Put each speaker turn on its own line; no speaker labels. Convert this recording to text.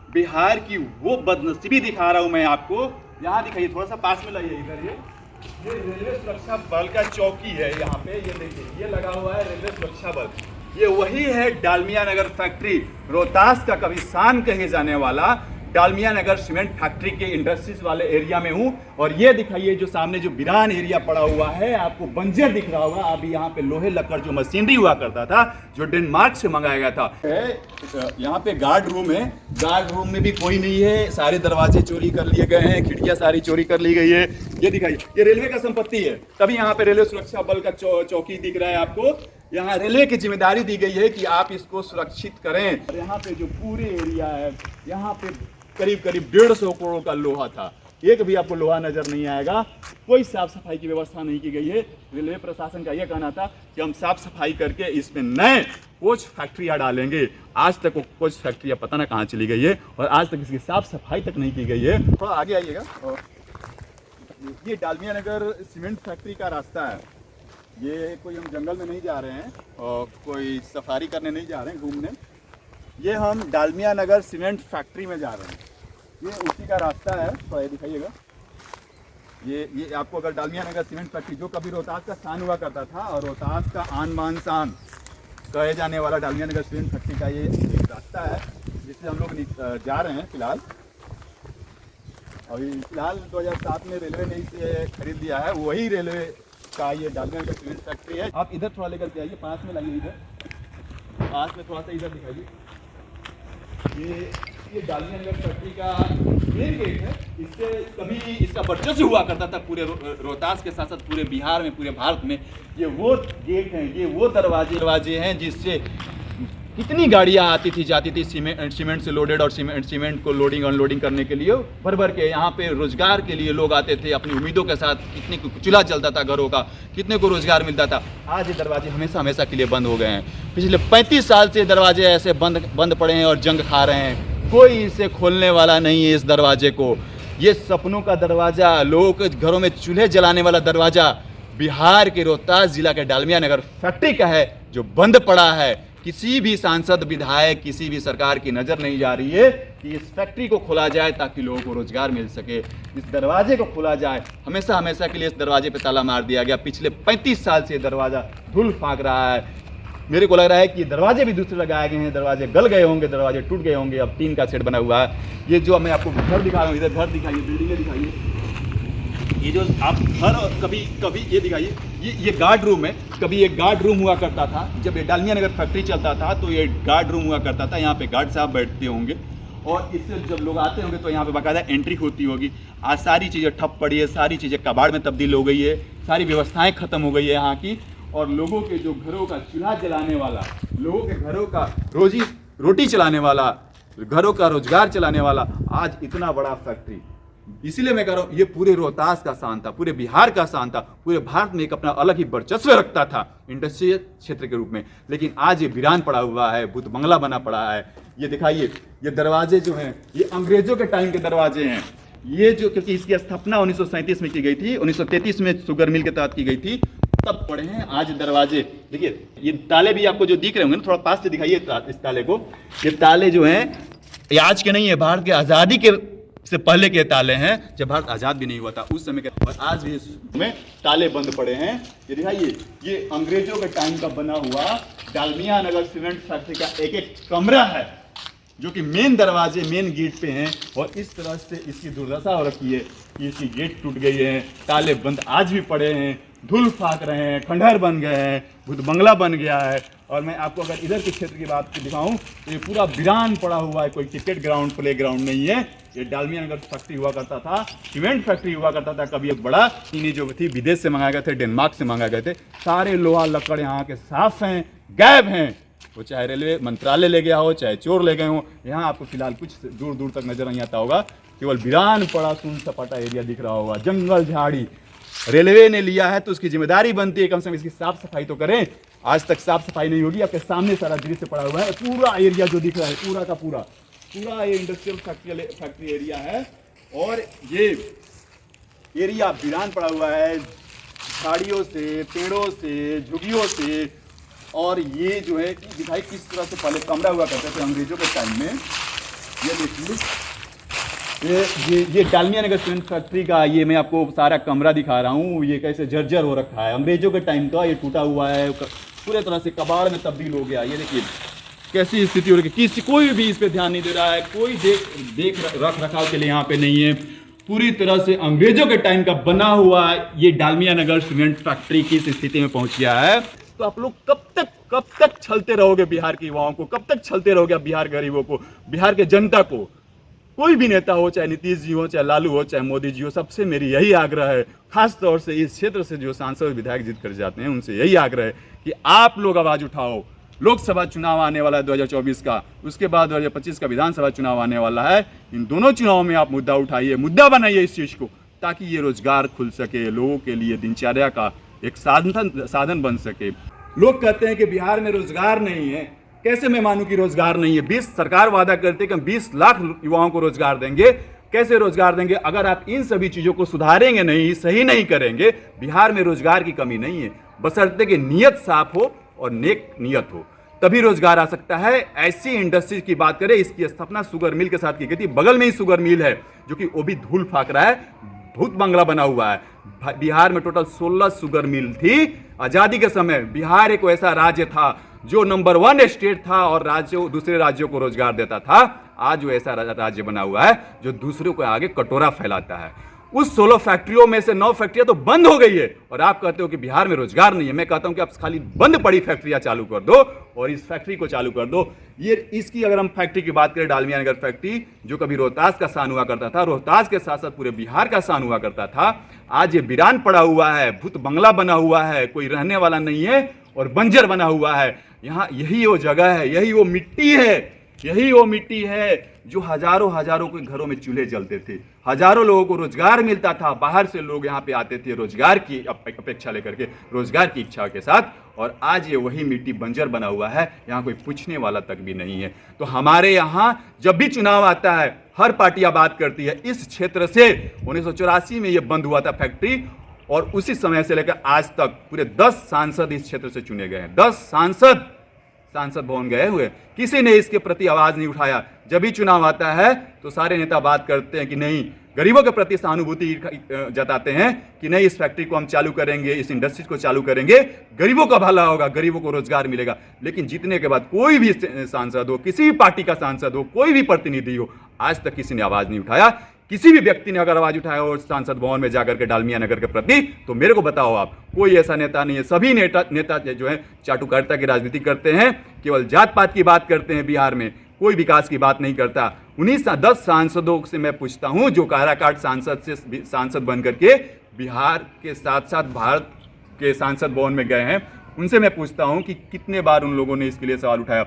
बिहार की वो बदनसीबी दिखा रहा हूँ मैं आपको। यहाँ दिखाइए, थोड़ा सा पास में लाइए इधर। ये रेलवे सुरक्षा बल का चौकी है यहाँ पे। ये देखिए, ये लगा हुआ है रेलवे सुरक्षा बल। ये वही है डालमिया नगर फैक्ट्री, रोहतास का कभी शान कहे जाने वाला डालमिया नगर सीमेंट फैक्ट्री के इंडस्ट्रीज वाले एरिया में हूँ। और ये दिखाइए जो सामने जो वीरान एरिया पड़ा हुआ है, आपको बंजर दिख रहा होगा। अभी यहाँ पे लोहे लकड़ जो मशीनरी हुआ करता था, जो डेनमार्क से मंगाया गया था। यहाँ पे गार्ड रूम है। गार्ड रूम में भी कोई नहीं है, सारे दरवाजे चोरी कर लिए गए हैं, खिड़कियाँ सारी चोरी कर ली गई है। ये दिखाइए, ये रेलवे का संपत्ति है, तभी यहाँ पे रेलवे सुरक्षा बल का चौकी दिख रहा है आपको। यहाँ रेलवे की जिम्मेदारी दी गई है कि आप इसको सुरक्षित करें। और यहाँ पे जो पूरे एरिया है, यहाँ पे करीब करीब 150 करोड़ का लोहा था। एक भी आपको लोहा नजर नहीं आएगा। कोई साफ सफाई की व्यवस्था नहीं की गई है। रेलवे प्रशासन का यह कहना था कि हम साफ सफाई करके इसमें नए कोच फैक्ट्रियाँ डालेंगे। आज तक वो कोच फैक्ट्रियाँ पता ना कहाँ चली गई है, और आज तक इसकी साफ सफाई तक नहीं की गई है। थोड़ा आगे आइएगा। ये डालमिया नगर सीमेंट फैक्ट्री का रास्ता है। ये कोई हम जंगल में नहीं जा रहे हैं और कोई सफारी करने नहीं जा रहे हैं, घूमने। ये हम डालमिया नगर सीमेंट फैक्ट्री में जा रहे हैं। ये उसी का रास्ता है, थोड़ा ये दिखाइएगा। ये आपको अगर डालमिया नगर सीमेंट फैक्ट्री, जो कभी रोहतास का शान हुआ करता था और रोहतास का आन बान शान कहे जाने वाला डालमिया नगर सीमेंट फैक्ट्री का ये एक रास्ता है, जिससे हम लोग जा रहे हैं फिलहाल। अभी फिलहाल 2007 में रेलवे ने इसे खरीद लिया है। वही रेलवे का ये डालमिया नगर सीमेंट फैक्ट्री है। आप इधर थोड़ा लेकर के आइए, पास में लाइए, इधर पास में थोड़ा सा इधर दिखाइए। ये डालमिया नगर फैक्ट्री का मेन गेट है। इससे कभी इसका वर्चस्व हुआ करता था पूरे रोहतास के साथ साथ पूरे बिहार में, पूरे भारत में। ये वो गेट हैं, ये वो दरवाजे हैं जिससे कितनी गाड़ियाँ आती थी जाती थी सीमेंट से लोडेड, और सीमेंट को लोडिंग अनलोडिंग करने के लिए भर भर के। यहाँ पे रोजगार के लिए लोग आते थे अपनी उम्मीदों के साथ। कितने को चूल्हा चलता था घरों का, कितने को रोजगार मिलता था। आज ये दरवाजे हमेशा के लिए बंद हो गए हैं। पिछले 35 साल से दरवाजे ऐसे बंद पड़े हैं और जंग खा रहे हैं। कोई इसे खोलने वाला नहीं है इस दरवाजे को। ये सपनों का दरवाज़ा, लोगों के घरों में चूल्हे जलाने वाला दरवाज़ा बिहार के रोहतास जिला के डालमिया नगर फैक्ट्री का है, जो बंद पड़ा है। किसी भी सांसद, विधायक, किसी भी सरकार की नज़र नहीं जा रही है कि इस फैक्ट्री को खोला जाए ताकि लोगों को रोजगार मिल सके। इस दरवाजे को खोला जाए। हमेशा के लिए इस दरवाजे पे ताला मार दिया गया। पिछले 35 साल से ये दरवाज़ा धूल फाँक रहा है। मेरे को लग रहा है कि दरवाजे भी दूसरे लगाए गए हैं, दरवाजे गल गए होंगे, दरवाजे टूट गए होंगे। अब टीन का सेट बना हुआ है। ये जो मैं आपको घर दिखा रहा हूँ, इधर घर दिखाइए, बिल्डिंगें दिखाइए। ये जो आप घर कभी ये दिखाइए, ये गार्ड रूम है। कभी एक गार्ड रूम हुआ करता था, जब ये डालमिया नगर फैक्ट्री चलता था तो ये गार्ड रूम हुआ करता था। यहाँ पे गार्ड साहब बैठते होंगे और इससे जब लोग आते होंगे तो यहाँ पे बाकायदा एंट्री होती होगी। आज सारी चीज़ें ठप पड़ी है, सारी चीज़ें कबाड़ में तब्दील हो गई है, सारी व्यवस्थाएँ खत्म हो गई है यहाँ की। और लोगों के जो घरों का चूल्हा जलाने वाला, लोगों के घरों का रोटी चलाने वाला, घरों का रोजगार चलाने वाला आज इतना बड़ा फैक्ट्री। इसीलिए मैं कह रहा हूँ, ये पूरे रोहतास का शान था, पूरे बिहार का शान था, पूरे भारत में एक अपना अलग ही वर्चस्व रखता था इंडस्ट्रियल क्षेत्र के रूप में। लेकिन आज ये वीरान पड़ा हुआ है, भूत बंगला बना पड़ा है। ये दिखाइए, ये दरवाजे जो हैं, ये अंग्रेजों के टाइम के दरवाजे हैं। ये जो, क्योंकि इसकी स्थापना 1937 में की गई थी, 1933 में शुगर मिल के तहत की गई थी, तब पड़े हैं आज दरवाजे। देखिए, ये ताले भी आपको जो दिख रहे होंगे ना, थोड़ा पास से दिखाइए इस ताले को। ये ताले जो हैं, ये आज के नहीं है, भारत के आज़ादी के से पहले के ताले हैं, जब भारत आज़ाद भी नहीं हुआ था उस समय के। और आज भी इसमें ताले बंद पड़े हैं। ये दिखाइए, ये अंग्रेजों के टाइम का बना हुआ डालमिया नगर सीमेंट फैक्ट्री का एक कमरा है, जो कि मेन दरवाजे, मेन गेट पे हैं। और इस तरह से इसकी दुर्दशा हो रखी है कि इसकी गेट टूट गई है, ताले बंद आज भी पड़े हैं, धूल फाक रहे हैं, खंडहर बन गए हैं, भूत बंगला बन गया है। और मैं आपको अगर इधर के क्षेत्र की बात दिखाऊं तो ये पूरा वीरान पड़ा हुआ है। कोई क्रिकेट ग्राउंड, प्ले ग्राउंड नहीं है। ये डालमिया नगर फैक्ट्री हुआ करता था, सीमेंट फैक्ट्री हुआ करता था। कभी एक बड़ा चीनी जो थी विदेश से मंगाए गए थे, डेनमार्क से मंगाए गए थे। सारे लोहा लकड़ यहाँ के साफ हैं, गायब हैं। वो चाहे रेलवे मंत्रालय ले गया हो, चाहे चोर ले गए हो, यहाँ आपको फिलहाल कुछ दूर दूर तक नजर नहीं आता होगा। केवल वीरान पड़ा सुन सपाटा एरिया दिख रहा होगा, जंगल झाड़ी। रेलवे ने लिया है तो उसकी जिम्मेदारी बनती है कम से कम इसकी साफ सफाई तो करें। आज तक साफ सफाई नहीं होगी। आपके सामने सारा दृश्य पड़ा हुआ है, पूरा एरिया जो दिख रहा है, पूरा का पूरा ये इंडस्ट्रियल फैक्ट्री एरिया है। और ये एरिया वीरान पड़ा हुआ है, झाड़ियों से, पेड़ों से, झुग्गियों से। और ये जो है दिखाई किस तरह से पहले कमरा हुआ करते थे अंग्रेजों के टाइम में। ये देखिए, ये डालमिया नगर सीमेंट फैक्ट्री का ये मैं आपको सारा कमरा दिखा रहा हूँ। ये कैसे जर्जर हो रखा है, अंग्रेजों के टाइम का ये टूटा हुआ है, पूरे तरह से कबाड़ में तब्दील हो गया। ये देखिए कैसी स्थिति हो रही है, किसी कोई भी इस पे ध्यान नहीं दे रहा है, कोई देख रख रखाव के लिए यहाँ पे नहीं है। पूरी तरह से अंग्रेजों के टाइम का बना हुआ ये डालमिया नगर सीमेंट फैक्ट्री की इस स्थिति में पहुंच गया है। तो आप लोग कब तक छलते रहोगे बिहार के युवाओं को, कब तक छलते रहोगे बिहार गरीबों को, बिहार के जनता को? कोई भी नेता हो, चाहे नीतीश जी हो, चाहे लालू हो, चाहे मोदी जी हो, सबसे मेरी यही आग्रह है, खास तौर से इस क्षेत्र से जो सांसद विधायक जीत कर जाते हैं उनसे यही आग्रह है कि आप लोग आवाज उठाओ। लोकसभा चुनाव आने वाला है 2024 का, उसके बाद 2025 का विधानसभा चुनाव आने वाला है। इन दोनों चुनावों में आप मुद्दा उठाइए, मुद्दा बनाइए इस चीज को, ताकि ये रोजगार खुल सके, लोगों के लिए दिनचर्या का एक साधन बन सके। लोग कहते हैं कि बिहार में रोजगार नहीं है। कैसे मैं मानूं कि रोजगार नहीं है? 20 सरकार वादा करते हैं कि हम 20 लाख युवाओं को रोजगार देंगे। कैसे रोजगार देंगे? अगर आप इन सभी चीजों को सुधारेंगे नहीं, सही नहीं करेंगे, बिहार में रोजगार की कमी नहीं है, बशर्ते कि नीयत साफ हो और नेक नीयत हो, तभी रोजगार आ सकता है। ऐसी इंडस्ट्रीज की बात करें, इसकी स्थापना शुगर मिल के साथ की गई थी। बगल में ही शुगर मिल है जो कि वो भी धूल फाक रहा है, भूत बंगला बना हुआ है। बिहार में टोटल 16 शुगर मिल थी। आजादी के समय बिहार एक ऐसा राज्य था जो नंबर 1 स्टेट था और दूसरे राज्यों को रोजगार देता था। आज वो ऐसा राज्य बना हुआ है जो दूसरों को आगे कटोरा फैलाता है। उस 16 फैक्ट्रियों में से 9 फैक्ट्रियां तो बंद हो गई है और आप कहते हो कि बिहार में रोजगार नहीं है। मैं कहता हूं कि आप खाली बंद पड़ी फैक्ट्रियां चालू कर दो और इस फैक्ट्री को चालू कर दो। ये इसकी अगर हम फैक्ट्री की बात करें, डालमिया नगर फैक्ट्री जो कभी रोहतास का शान हुआ करता था, रोहतास के साथ साथ पूरे बिहार का शान हुआ करता था, आज ये वीरान पड़ा हुआ है, भूत बंगला बना हुआ है, कोई रहने वाला नहीं है और बंजर बना हुआ है। यहाँ यही वो जगह है, यही वो मिट्टी है, यही वो मिट्टी है जो हजारों के घरों में चूल्हे जलते थे, हजारों लोगों को रोजगार मिलता था। बाहर से लोग यहाँ पे आते थे रोजगार की अपेक्षा लेकर के, रोजगार की इच्छा के साथ, और आज ये वही मिट्टी बंजर बना हुआ है, यहाँ कोई पूछने वाला तक भी नहीं है। तो हमारे यहाँ जब भी चुनाव आता है, हर पार्टियां बात करती है। इस क्षेत्र से 1984 में ये बंद हुआ था फैक्ट्री, और उसी समय से लेकर आज तक पूरे 10 सांसद इस क्षेत्र से चुने गए हैं। 10 सांसद भवन गए हुए, किसी ने इसके प्रति आवाज नहीं उठाया। जब भी चुनाव आता है तो सारे नेता बात करते हैं कि नहीं, गरीबों के प्रति सहानुभूति जताते हैं कि नहीं, इस फैक्ट्री को हम चालू करेंगे, इस इंडस्ट्रीज को चालू करेंगे, गरीबों का भला होगा, गरीबों को रोजगार मिलेगा। लेकिन जीतने के बाद कोई भी सांसद हो, किसी भी पार्टी का सांसद हो, कोई भी प्रतिनिधि हो, आज तक किसी ने आवाज नहीं उठाया। किसी भी व्यक्ति ने अगर आवाज उठाया हो सांसद भवन में जाकर के डालमिया नगर के प्रति, तो मेरे को बताओ आप, कोई ऐसा नेता नहीं है। सभी नेता जो है चाटुकारिता की राजनीति करते हैं, केवल जात पात की बात करते हैं, बिहार में कोई विकास की बात नहीं करता। उन्हीं 10 सांसदों से मैं पूछता हूं जो काराकाट सांसद बन करके बिहार के साथ साथ भारत के सांसद भवन में गए हैं, उनसे मैं पूछता हूं कि कितने बार उन लोगों ने इसके लिए सवाल उठाया।